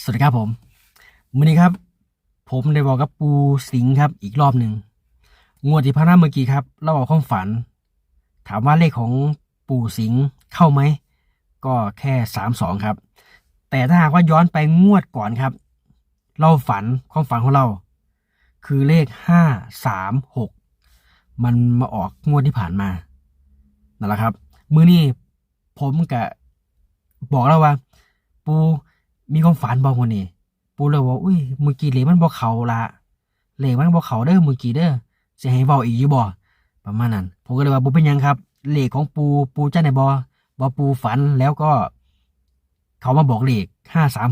สวัสดีครับผมวันนี้ครับผมได้บอกกับปูสิงห์ครับอีกรอบหนึ่งงวดที่ผ่านมาเมื่อกี้ครับเราบอกความฝันถามว่าเลขของปู่สิงห์เข้าไหมก็แค่32ครับแต่ถ้าหากว่าย้อนไปงวดก่อนครับเราฝันความฝันของเราคือเลข536มันมาออกงวดที่ผ่านมานั่นแหละครับมื้อนี้ผมกะบอกแล้วว่าปูมีความฝันบอกวันนี้ ปูเลยว่าอุ้ยเมื่อกี้เลขมันบ่เข้าละเลขมันบ่เข้าเด้อเมื่อกี้เด้อสิให้เว้าอีกอยู่บ่ประมาณนั้นผมก็เลยว่าบ่เป็นหยังครับเลขของปูจังได๋บ่ปูฝันแล้วก็เขามาบอกเลข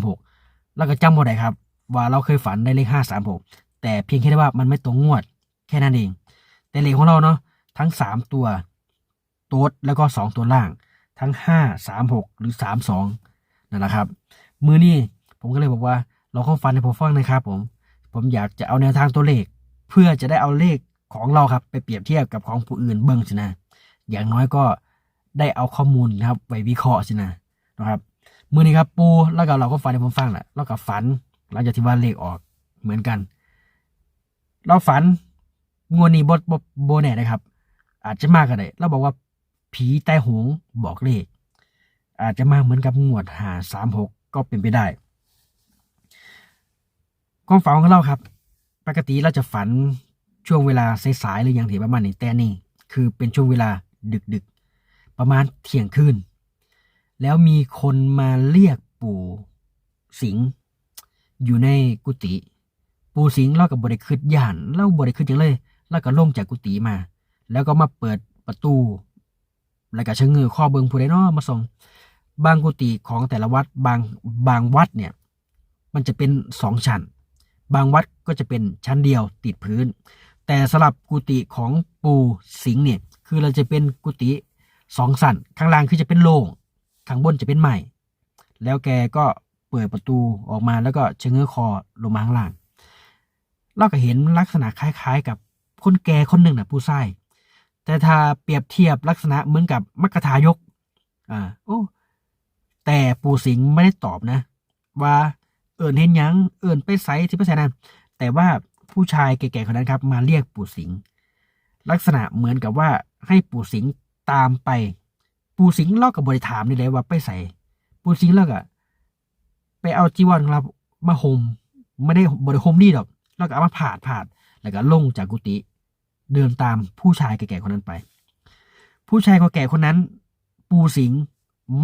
536แล้วก็จำบ่ได้ครับว่าเราเคยฝันได้เลข536แต่เพียงแค่ได้ว่ามันไม่ตรงงวดแค่นั้นเองแต่เลขของเราเนาะทั้ง3ตัวโต๊ดแล้วก็2ตัวล่างทั้ง536หรือ32นั่นแหละครับมื้อนี้ผมก็เลยบอกว่า เราเข้าฟันให้ผมฟังนะครับผมอยากจะเอาแนวทางตัวเลขเพื่อจะได้เอาเลขของเราครับไปเปรียบเทียบกับของผู้อื่นเบิ่งสินะอย่างน้อยก็ได้เอาข้อมูลนะครับไปวิเคราะห์สินะครับมื้อนี้ครับปูแล้วก็เราก็ฝันให้ผมฟังแหละแล้วก็ฝันหลังจากที่ว่าเลขออกเหมือนกันเราฝันงวดนี้บ่แน่นะครับอาจจะมากก็ได้เราบอกว่าผีใต้หงส์บอกเลขอาจจะมาเหมือนกับงวด536ก็เป็นไปได้ความฝันของเราครับปกติเราจะฝันช่วงเวลาสายๆหรืออย่างที่ประมาณนี้แต่นี่คือเป็นช่วงเวลาดึกๆประมาณเที่ยงคืนแล้วมีคนมาเรียกปู่สิงห์อยู่ในกุฏิปู่สิงห์เรากับบริคืดย่านเราบริคืดจังเลยแล้วก็ลงจากกุฏิมา แล้วก็มาเปิดประตูแล้วก็ชะเง้อข้อเบิงผู้ใดน้อมาส่งบางกุฏิของแต่ละวัดบางวัดเนี่ยมันจะเป็น2ชั้นบางวัดก็จะเป็นชั้นเดียวติดพื้นแต่สำหรับกุฏิของปู่สิงห์เนี่ยคือเราจะเป็นกุฏิ2ชั้นข้างล่างคือจะเป็นโล่งข้างบนจะเป็นไม้แล้วแกก็เปิดประตูออกมาแล้วก็ชะเง้อคอลงมาข้างล่างเราก็เห็นลักษณะคล้ายๆกับคนแก่คนหนึ่งนะผู้ชายแต่ถ้าเปรียบเทียบลักษณะเหมือนกับมัคคทายกโอ้แต่ปู่สิงห์ไม่ได้ตอบนะว่าเอิญเห็นยังเอิญไปไสที่ไปไสนั่นแต่ว่าผู้ชายแก่ๆคนนั้นครับมาเรียกปู่สิงห์ลักษณะเหมือนกับว่าให้ปู่สิงห์ตามไปปู่สิงห์เล่ากับบริถามนี่เลยว่าไปไสปู่สิงห์เล่ากับไปเอาจีวรของเรามาห่มไม่ได้บริห่มนี่ดอกแล้วก็เอามาผาดแล้วก็ลงจากกุฏิเดินตามผู้ชายแก่ๆคนนั้นไปผู้ชายแก่ๆคนนั้นปู่สิงห์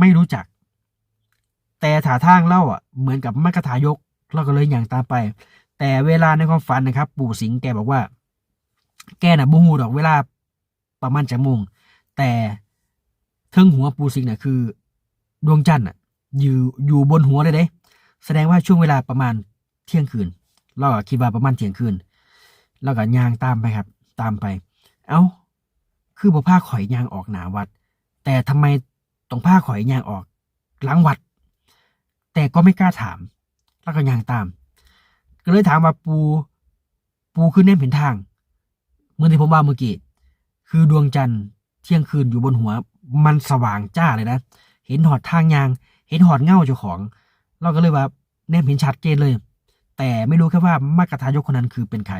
ไม่รู้จักแต่ท่าทางเล่าเหมือนกับมัคคทายกเราก็เลยอย่างตามไปแต่เวลาในความฝันนะครับปู่สิงห์แกบอกว่าแกน่ะบ่ฮู้ดอกเวลาประมาณจักโมงแต่เทิงหัวปู่สิงห์น่ะคือดวงจันทร์อยู่บนหัวเลยเด้แสดงว่าช่วงเวลาประมาณเที่ยงคืนเราก็คิดว่าประมาณเที่ยงคืนเราก็ย่างตามไปครับตามไปเอ้าคือบ่พาข่อยย่างออกหน้าวัดแต่ทำไมต้องพาข่อยย่างออกหลังวัดแต่ก็ไม่กล้าถามแล้วก็ย่างตามก็เลยถามว่าปูคือแนมเห็นทางเมื่อที่ผมว่าเมื่อกี้คือดวงจันทร์เที่ยงคืนอยู่บนหัวมันสว่างจ้าเลยนะเห็นหอดทางยางเห็นหอดเงาเจ้าของเราก็เลยว่าแนมเห็นชัดเจนเลยแต่ไม่รู้แค่ว่ามัคคทายกคนนั้นคือเป็นใคร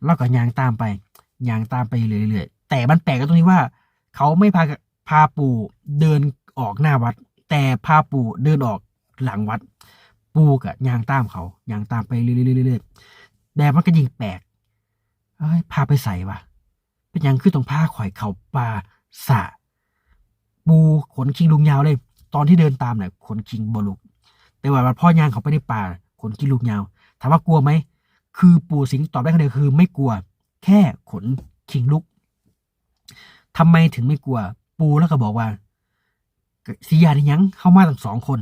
เราก็ย่างตามไปเรื่อยๆแต่มันแปลกตรงที่ว่าเขาไม่พาปู่เดินออกหน้าวัดแต่พาปู่เดินออกหลังวัดปู่กับย่างตามเขาย่างตามไปเรื่อยๆแต่มันก็ยิ่งแปลกพาไปใส่วะเป็นยังคือต้องพาข่อยเขาป่าสะปูขนคิงลุงยาวเลยตอนที่เดินตามเนี่ยขนคิงบลุกแต่ว่าพ่อย่างเขาไปในป่าขนคิงลุงยาวถามว่ากลัวไหมคือปู่สิงห์ตอบได้คำเดียวคือไม่กลัวแค่ขนคิงลุกทำไมถึงไม่กลัวปูแล้วก็บอกว่าสียาที่ยังเข้ามาตั้ง2 คน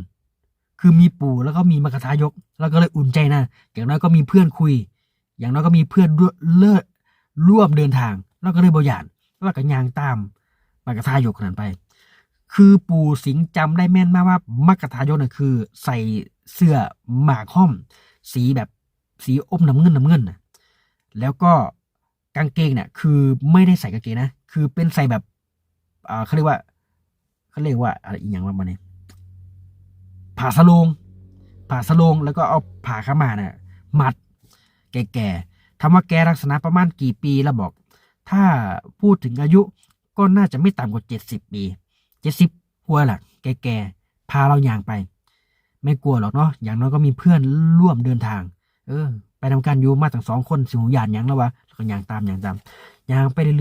คือมีปู่แล้วก็มีมัคคทายกแล้วก็เลยอุ่นใจนะอย่างน้อยก็มีเพื่อนคุยอย่างน้อยก็มีเพื่อนร่วมเดินทางแล้วก็เลยบ่หยาดแล้วก็ย่างตามมัคคทายกคนนั้นไปคือปู่สิงห์จำได้แม่นมากว่ามัคคทายกน่ะคือใส่เสื้อหมากห้อมสีแบบสีอมน้ำเงินนะแล้วก็กางเกงเนี่ยคือไม่ได้ใส่กางเกงนะคือเป็นใส่แบบเขาเรียกว่าอะไรอีกอย่างว่ามันเนี่ยผ้าสโลง ผ่าสโลงแล้วก็เอาผ่าขม่าเนี่ยมัดแก่ๆทำว่าแกลักษณะประมาณกี่ปีแล้วบอกถ้าพูดถึงอายุก็น่าจะไม่ต่ำกว่า70 ปี70กว่าแหละแก่ๆพาเราอย่างไปไม่กลัวหรอกเนาะอย่างน้อยก็มีเพื่อนร่วมเดินทางไปทำการอยู่มาตั้ง2 คนสิหูยานยังแล้ววะแล้วก็อย่างตามอย่างไปเรื่อยๆเ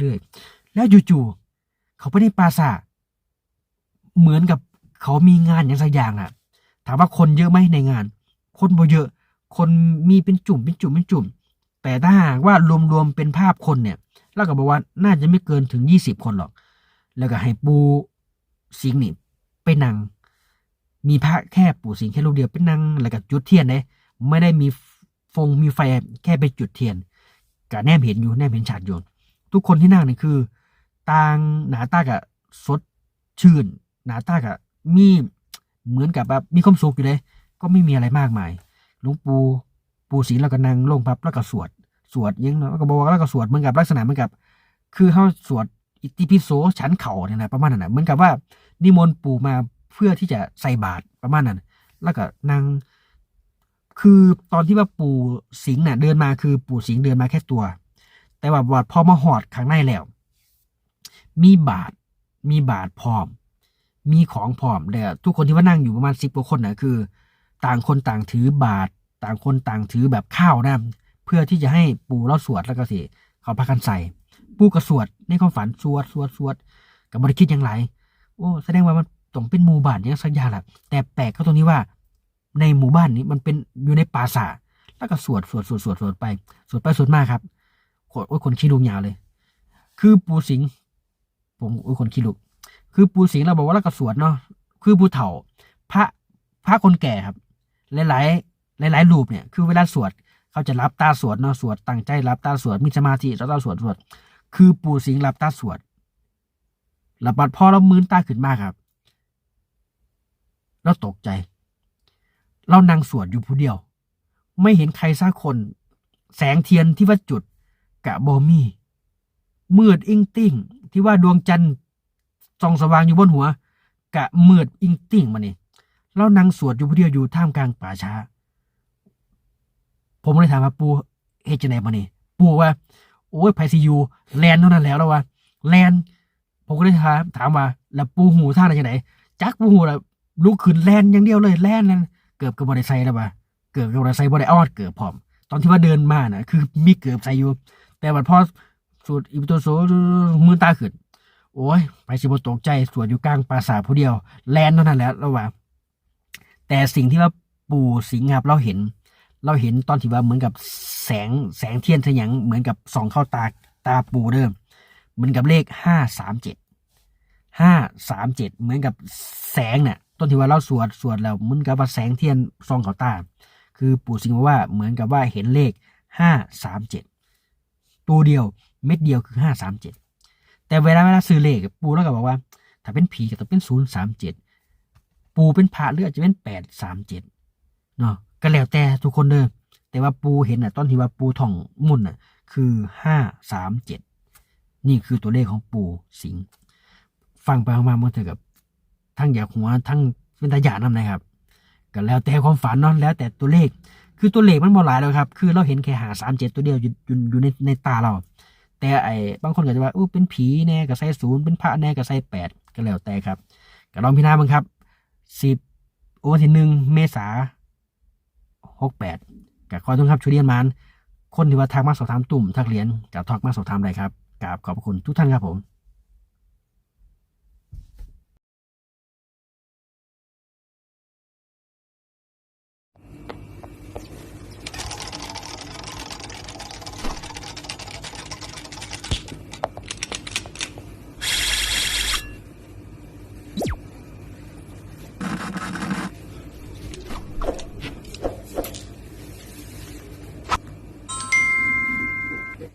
รื่อยๆแล้วจู่ๆเขาไปในปราสาทเหมือนกับเขามีงานอย่างสักอย่างอ่ะถามว่าคนเยอะไหมในงานคนบ่เยอะคนมีเป็นจุ่มแต่ถ้าหากว่ารวมเป็นภาพคนเนี่ยแล้วก็บอกว่าน่าจะไม่เกินถึง20 คนหรอกแล้วก็ให้ปูสิงห์นี่ไปนั่งมีพระแค่ปู่สิงห์แค่รูปเดียวไปนั่งแล้วก็จุดเทียนเลยไม่ได้มีไฟแค่ไปจุดเทียนก็แนมเห็นฉากอยู่ทุกคนที่นั่งนี่คือต่างหน้าตากับสดชื่นหน้าตากับมีเหมือนกับแบบมีความสุขอยู่เลยก็ไม่มีอะไรมากมายหลวงปู่ศรีแล้วก็นั่งลงพับแล้วก็สวดยังแล้วก็บอกว่าแล้วก็สวดเหมือนกับลักษณะเหมือนกับคือเขาสวดอิติปิโสฉันเข่าเนี่ยนะประมาณนั้นนะเหมือนกับว่านิมนต์ปู่มาเพื่อที่จะใส่บาตรประมาณนั้นแล้วก็นั่งคือตอนที่ว่าปู่สิงห์น่ะเดินมาคือปู่สิงห์เดินมาแค่ตัวแต่ว่าพอมาหอดข้างในแล้วมีบาตรพร้อมมีของพร้อมแต่ทุกคนที่ว่านั่งอยู่ประมาณ10 กว่าคนนะคือต่างคนต่างถือบาตรต่างคนต่างถือแบบข้าวนะเพื่อที่จะให้ปู่เราสวดแล้วก็สิเขาพากันใส่ปู่ก็สวดในความฝันสวดกับบริคิดอย่างไรโอ้แสดงว่ามันต้องเป็นหมู่บ้านอย่างสักอย่างแหละแต่แปลกก็ตรงนี้ว่าในหมู่บ้านนี้มันเป็นอยู่ในปราสาทแล้วก็สวดไปสวดมาครับคนขี้ลุกยาวเลยคือปู่สิงห์ผมคนขี้ลุกคือปู่สิงห์เราบอกว่าแล้วก็สวดเนาะคือปู่เฒ่าพระคนแก่ครับหลายรูปเนี่ยคือเวลาสวดเขาจะรับตาสวดเนาะสวดตั้งใจรับตาสวดมีสมาธิแล้วสวดคือปู่สิงห์รับตาสวดแล้วบัดพอเรามืนตาขึ้นมาครับเราตกใจเรานั่งสวดอยู่ผู้เดียวไม่เห็นใครสักคนแสงเทียนที่ว่าจุดกะบอมี่มืดอิงติ้งที่ว่าดวงจันทร์ส่องสว่างอยู่บนหัวกะมืดอิงติ้งมานี่เรานั่งสวดอยู่ผู้เดียวอยู่ท่ามกลางป่าช้าผมเลยถามว่าปู่เฮ็ดจังได๋มานี่ปู่ว่าโอ้ยไผสิอยู่แลนเท่านั้นแล้วว่าแลนผมก็เลยถามว่าแล้วปู่หูท่าได้จังได๋จักปู่หูแล้วลุกขึ้นแลนอย่างเดียวเลยแลนเกือบก็บ่ได้ใส่แล้วว่าเกือบก็บ่ได้ใส่บ่ได้ออดเกือบพร้อมตอนที่ว่าเดินมาน่ะคือมีเกือบใส่อยู่แต่ว่าพอสวดอิโตโสมือตาขึ้นโอ้ยไปสิบ่ตกใจสวดอยู่กลางปราสาทผู้เดียวแลนเท่านั้นแหละแล้วว่าแต่สิ่งที่ว่าปู่สิงห์ครับเราเห็นตอนที่ว่าเหมือนกับแสงเทียนอย่างเหมือนกับส่องเข้าตาปู่เดิมเหมือนกับเลข537เหมือนกับแสงเนี่ยตอนที่ว่าเราสวดแล้วเหมือนกับว่าแสงเทียนส่องเข้าตาคือปู่สิงห์บอกว่าเหมือนกับว่าเห็นเลข537ตัวเดียวเม็ดเดียวคือ537แต่เวลาซื้อเลขปู่แล้วก็บอกว่าถ้าเป็นผีก็ต้องเป็น037ปู่เป็นพระหรืออาจจะเป็น837เนาะก็แล้วแต่ทุกคนเด้อแต่ว่าปูเห็นตอนที่ว่าปูท่องมุ่นคือ537นี่คือตัวเลขของปูสิงห์ฟังไปมาเมื่อเถอะกับทั้งอยากหัวทั้งเป็นตาหยาดน้ำนะครับก็แล้วแต่ความฝันเนาะแล้วแต่ตัวเลขคือตัวเลขมันบ่หลายแล้วครับคือเราเห็นแค่537ตัวเดียวอยู่ในตาเราแต่บางคนก็จะว่าเป็นผีแน่ก็ใส่0เป็นพระแน่ก็ใส่8ก็แล้วแต่ครับก็ลองพิจารณาบ้างครับวันที่1 เมษายน68กับขอทุกครับช่วยเรียนมันคนที่ว่าทักมาสอบถามตุ่มทักเรียนกับทักมาสอบถามอะไรครับกับขอบคุณทุกท่านครับผม